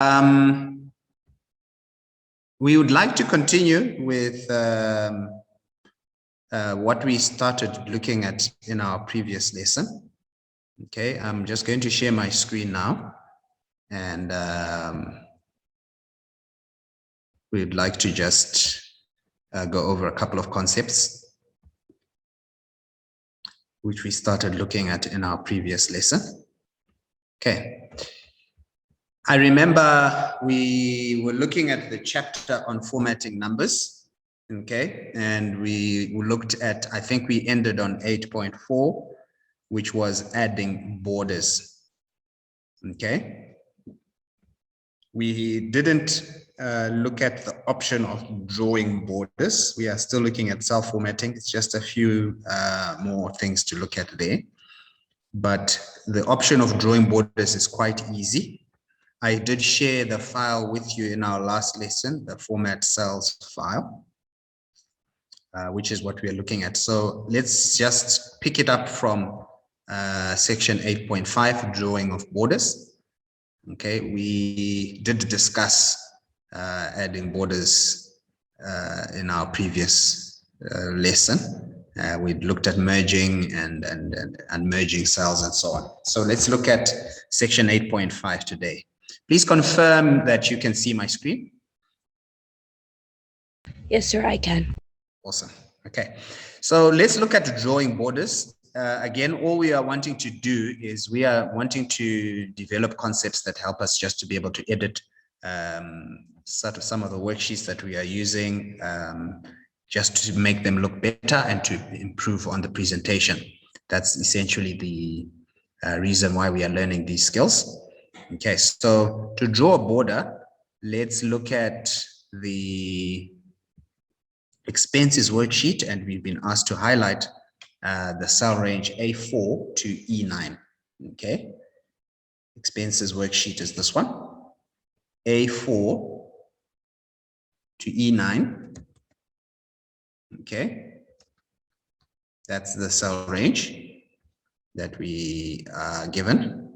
We would like to continue with what we started looking at in our previous lesson. Okay, I'm just going to share my screen now, and we'd like to just go over a couple of concepts which we started looking at in our previous lesson. Okay. I remember we were looking at the chapter on formatting numbers, okay, and we looked at, I think we ended on 8.4, which was adding borders, okay. We didn't look at the option of drawing borders. We are still looking at cell formatting. It's just a few more things to look at there, but the option of drawing borders is quite easy. I did share the file with you in our last lesson, the format cells file, which is what we are looking at. So let's just pick it up from section 8.5, drawing of borders. Okay, we did discuss adding borders in our previous lesson. We looked at merging and merging cells and so on. So let's look at section 8.5 today. Please confirm that you can see my screen. Yes, sir, I can. Awesome. Okay, so let's look at drawing borders. Again, all we are wanting to do is we are wanting to develop concepts that help us just to be able to edit some of the worksheets that we are using, just to make them look better and to improve on the presentation. That's essentially the reason why we are learning these skills. Okay, so to draw a border, let's look at the expenses worksheet, and we've been asked to highlight the cell range A4 to E9. Okay, expenses worksheet is this one, A4 to E9. Okay, that's the cell range that we are given.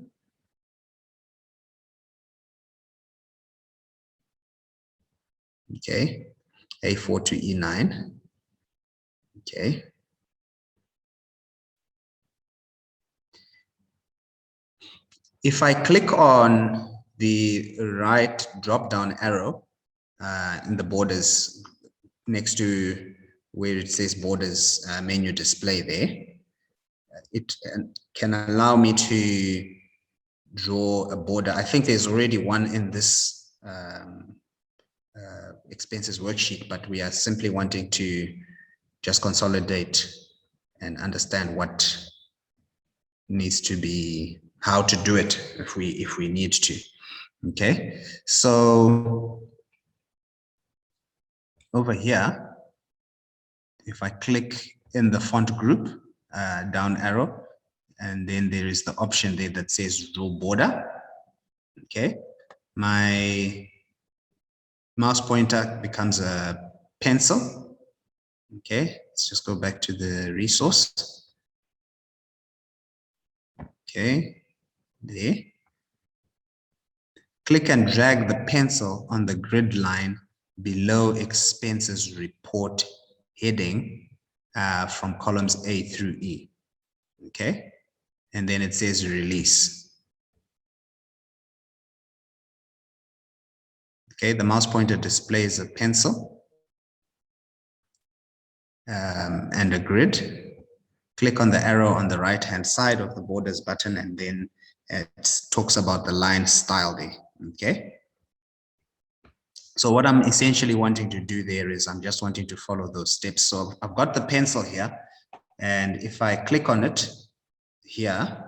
Okay, A4 to E9. Okay. If I click on the right drop-down arrow in the borders next to where it says borders menu display there, it can allow me to draw a border. I think there's already one in this expenses worksheet, but we are simply wanting to just consolidate and understand what needs to be, how to do it if we need to. Okay, so over here, if I click in the font group down arrow, and then there is the option there that says draw border. Okay, my mouse pointer becomes a pencil. Okay, let's just go back to the resource. Okay, there. Click and drag the pencil on the grid line below expenses report heading from columns A through E. Okay, and then it says release. Okay, the mouse pointer displays a pencil and a grid. Click on the arrow on the right hand side of the borders button, and then it talks about the line style there. Okay, so what I'm essentially wanting to do there is I'm just wanting to follow those steps. So I've got the pencil here, and if I click on it here,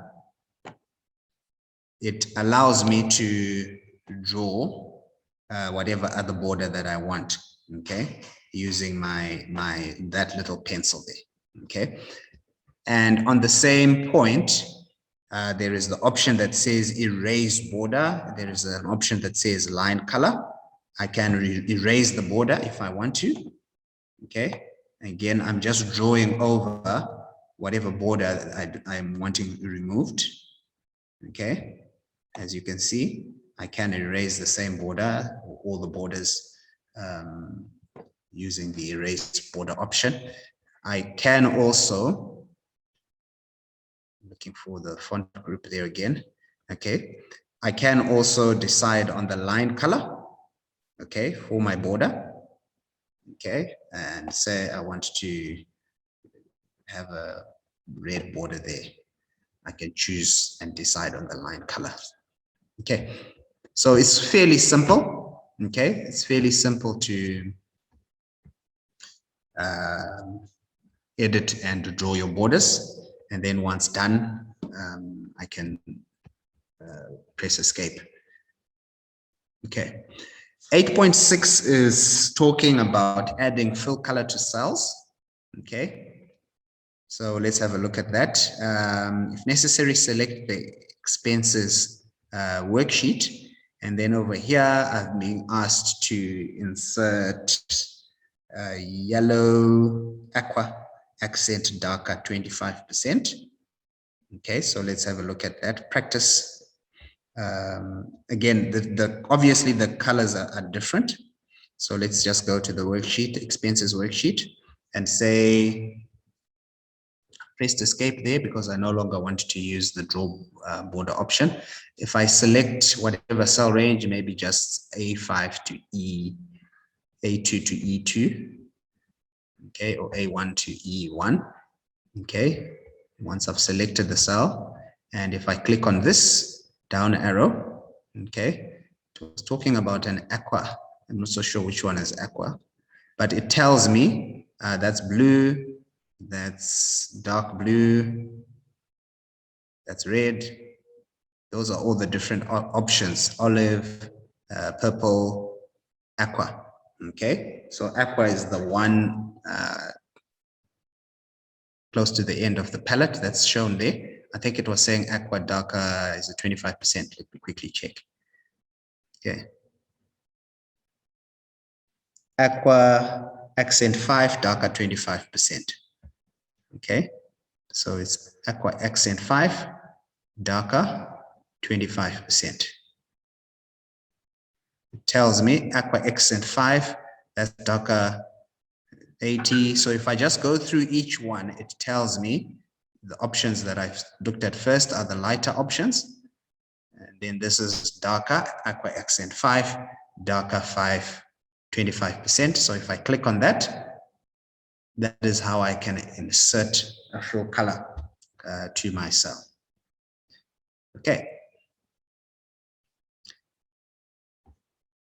it allows me to draw whatever other border that I want, okay, using that little pencil there. Okay, and on the same point, there is the option that says erase border. There is an option that says line color. I can erase the border if I want to. Okay, again, I'm just drawing over whatever border I'm wanting removed. Okay, as you can see, I can erase the same border, or all the borders, using the erase border option. I can also, looking for the font group there again. Okay, I can also decide on the line color, okay, for my border. Okay, and say I want to have a red border there. I can choose and decide on the line color. Okay, so it's fairly simple. Okay, it's fairly simple to edit and draw your borders. And then once done, I can press escape. Okay. 8.6 is talking about adding fill color to cells. Okay. So let's have a look at that. If necessary, select the expenses worksheet. And then over here, I've been asked to insert yellow aqua accent darker 25%. Okay, so let's have a look at that. Practice. Again, obviously the colors are different. So let's just go to the worksheet, expenses worksheet, and say, press escape there because I no longer want to use the draw border option. If I select whatever cell range, maybe just A5 to A2 to E2, okay, or A1 to E1, okay. Once I've selected the cell, and if I click on this down arrow, okay, it's talking about an aqua. I'm not so sure which one is aqua, but it tells me that's blue, that's dark blue, that's red. Those are all the different options: olive, purple, aqua. Okay, so aqua is the one close to the end of the palette that's shown there. I think it was saying aqua darker is a 25%. Let me quickly check. Okay. Aqua accent 5, darker 25%. Okay. So it's aqua accent 5, darker 25%. It tells me aqua accent 5, that's darker 80. So if I just go through each one, it tells me the options that I've looked at first are the lighter options. And then this is darker, aqua accent 5, darker 5, 25%. So if I click on that, that is how I can insert a full color to my cell. Okay.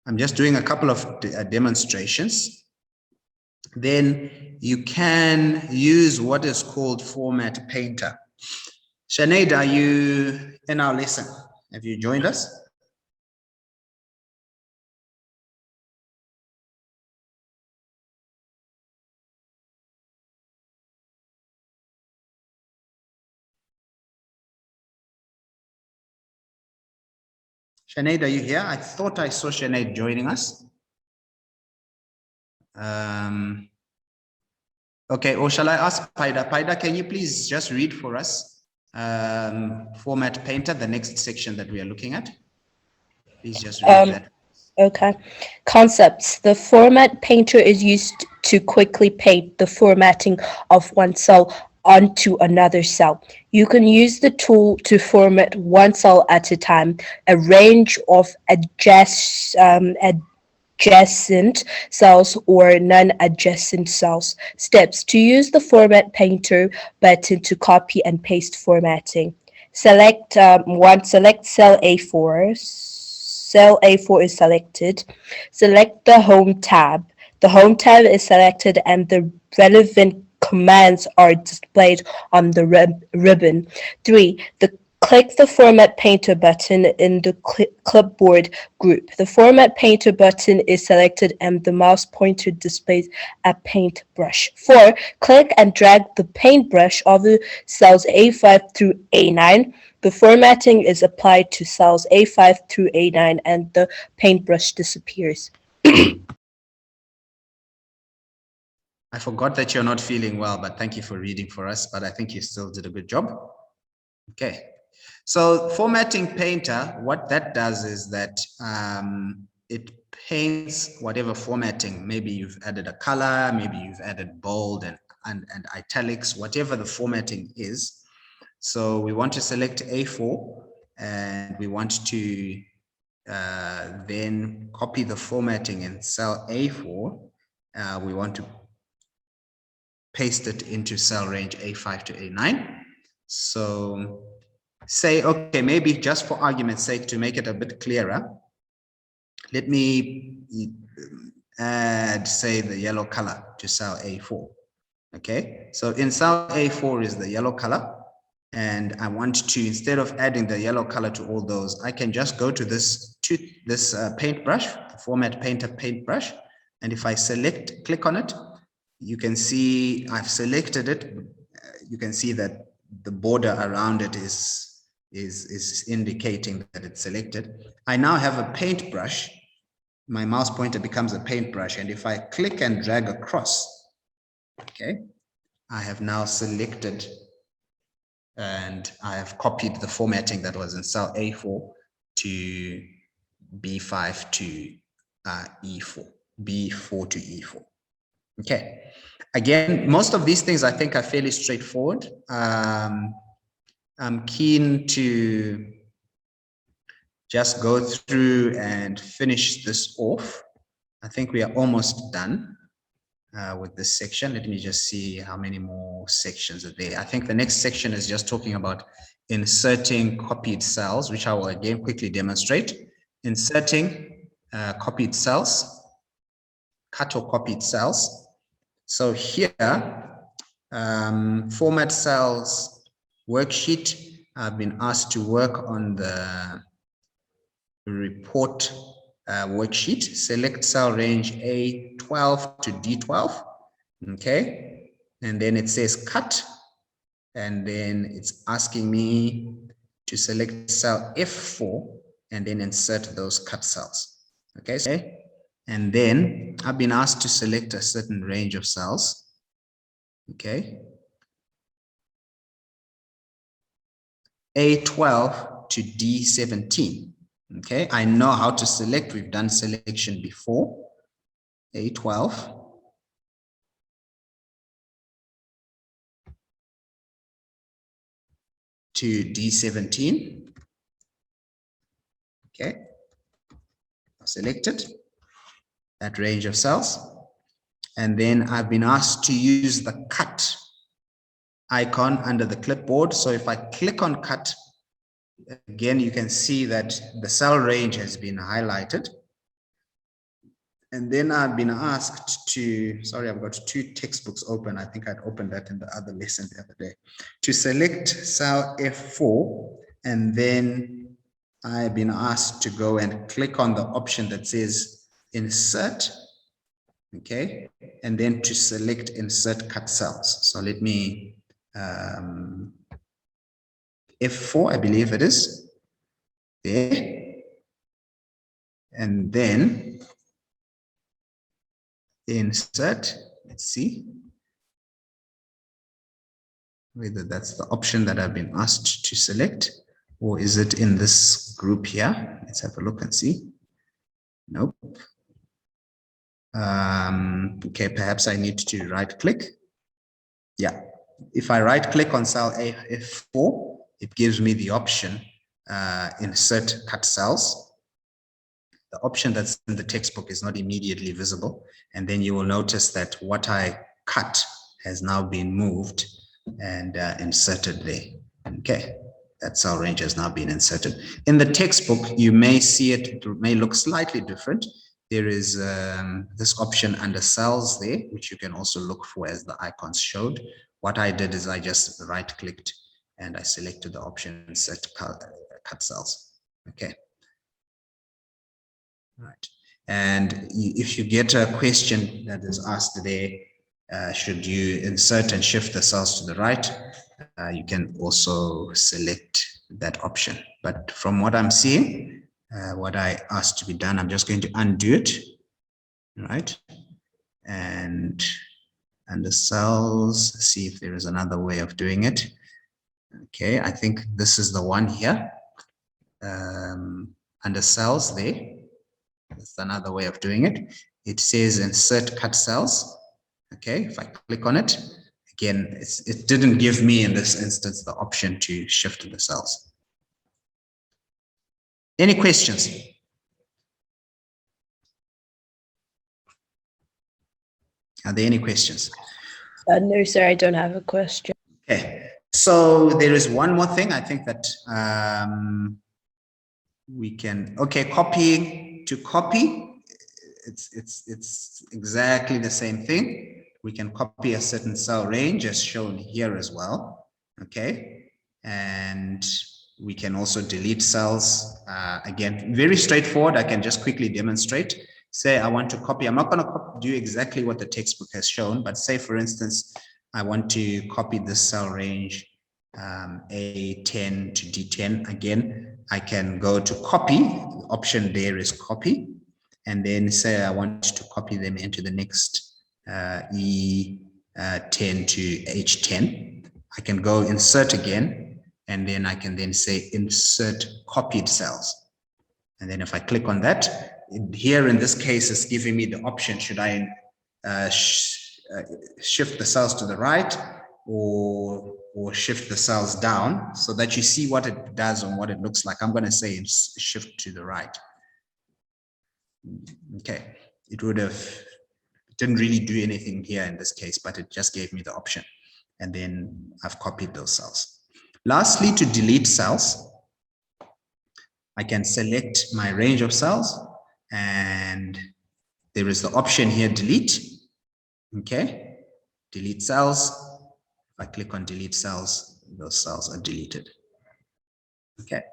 I'm just doing a couple of demonstrations. Then you can use what is called Format Painter. Sinead, are you in our lesson? Have you joined us? Sinead, are you here? I thought I saw Sinead joining us. Okay, or shall I ask Paida? Paida, can you please just read for us Format Painter, the next section that we are looking at? Please just read that. Okay. Concepts. The format painter is used to quickly paint the formatting of one cell onto another cell. You can use the tool to format one cell at a time. A range of adjacent cells or non-adjacent cells. Steps. To use the Format Painter button to copy and paste formatting. Select select cell A4. Cell A4 is selected. Select the Home tab. The Home tab is selected and the relevant commands are displayed on the ribbon. 3. Click the Format Painter button in the clipboard group. The Format Painter button is selected and the mouse pointer displays a paintbrush. 4. Click and drag the paintbrush over cells A5 through A9. The formatting is applied to cells A5 through A9 and the paintbrush disappears. I forgot that you're not feeling well, but thank you for reading for us. But I think you still did a good job. Okay, So formatting painter, what that does is that it paints whatever formatting. Maybe you've added a color, maybe you've added bold and italics, whatever the formatting is. So we want to select A4 and we want to then copy the formatting in cell A4. We want to paste it into cell range A5 to A9. So say, okay, maybe just for argument's sake, to make it a bit clearer, let me add, say, the yellow color to cell A4. Okay, so in cell A4 is the yellow color. And I want to, instead of adding the yellow color to all those, I can just go to this paintbrush, format painter paintbrush. And if I click on it, you can see I've selected it. You can see that the border around it is indicating that it's selected. I now have a paintbrush. My mouse pointer becomes a paintbrush. And if I click and drag across, okay, I have now selected and I have copied the formatting that was in cell A4 to B5 to E4, B4 to E4. Okay. Again, most of these things I think are fairly straightforward. I'm keen to just go through and finish this off. I think we are almost done with this section. Let me just see how many more sections are there. I think the next section is just talking about inserting copied cells, which I will again quickly demonstrate. Inserting copied cells, cut or copied cells. So here, format cells worksheet, I've been asked to work on the report worksheet. Select cell range A12 to D12. Okay, and then it says cut, and then it's asking me to select cell F4 and then insert those cut cells. Okay, and then I've been asked to select a certain range of cells. Okay, A12 to D17. Okay, I know how to select. We've done selection before. A12 to D17. Okay, I've selected that range of cells. And then I've been asked to use the cut icon under the clipboard. So if I click on cut, again, you can see that the cell range has been highlighted. And then I've been asked to, sorry, I've got two textbooks open. I think I'd opened that in the other lesson the other day. To select cell F4, and then I've been asked to go and click on the option that says insert, okay, and then to select insert cut cells. So let me, F4, I believe it is, there, and then insert, let's see whether that's the option that I've been asked to select, or is it in this group here? Let's have a look and see. Nope. Okay, perhaps I need to right click. Yeah, if I right click on cell F4, it gives me the option insert cut cells. The option that's in the textbook is not immediately visible. And then you will notice that what I cut has now been moved and inserted there. Okay, that cell range has now been inserted. In the textbook, you may see it may look slightly different. There is this option under cells there, which you can also look for as the icons showed. What I did is I just right clicked and I selected the option insert cut cells. Okay. Right. And if you get a question that is asked there, should you insert and shift the cells to the right, you can also select that option. But from what I'm seeing, what I asked to be done, I'm just going to undo it, right? And under cells, see if there is another way of doing it. Okay, I think this is the one here. Under cells there. That's another way of doing it. It says insert cut cells. Okay, if I click on it, again, it didn't give me in this instance the option to shift the cells. Any questions? Are there any questions? No, sir, I don't have a question. Okay, so there is one more thing I think that we can, okay, copying to copy. It's exactly the same thing. We can copy a certain cell range as shown here as well. Okay, and we can also delete cells. Again, very straightforward. I can just quickly demonstrate. Say I want to copy. I'm not going to do exactly what the textbook has shown, but say for instance, I want to copy this cell range A10 to D10. Again, I can go to copy. The option there is copy. And then say I want to copy them into the next E10 to H10. I can go insert again, and then I can then say insert copied cells. And then if I click on that, here in this case, it's giving me the option, should I shift the cells to the right or shift the cells down, so that you see what it does and what it looks like. I'm going to say shift to the right. Okay, it didn't really do anything here in this case, but it just gave me the option. And then I've copied those cells. Lastly, to delete cells, I can select my range of cells, and there is the option here, delete. Okay, delete cells. If I click on delete cells, those cells are deleted. Okay.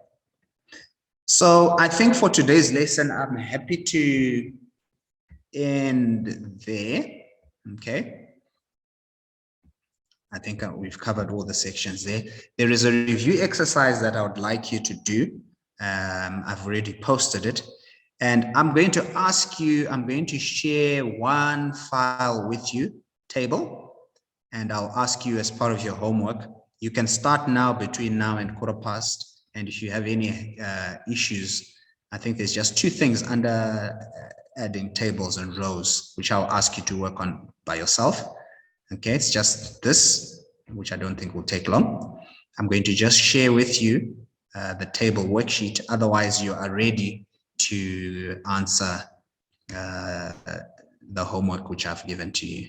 So I think for today's lesson, I'm happy to end there. Okay. I think we've covered all the sections there. There is a review exercise that I would like you to do. I've already posted it. And I'm going to ask you, I'm going to share one file with you, table, and I'll ask you as part of your homework. You can start now between now and 1:15. And if you have any issues, I think there's just two things under adding tables and rows, which I'll ask you to work on by yourself. Okay, it's just this, which I don't think will take long. I'm going to just share with you the table worksheet. Otherwise, you are ready to answer the homework which I've given to you.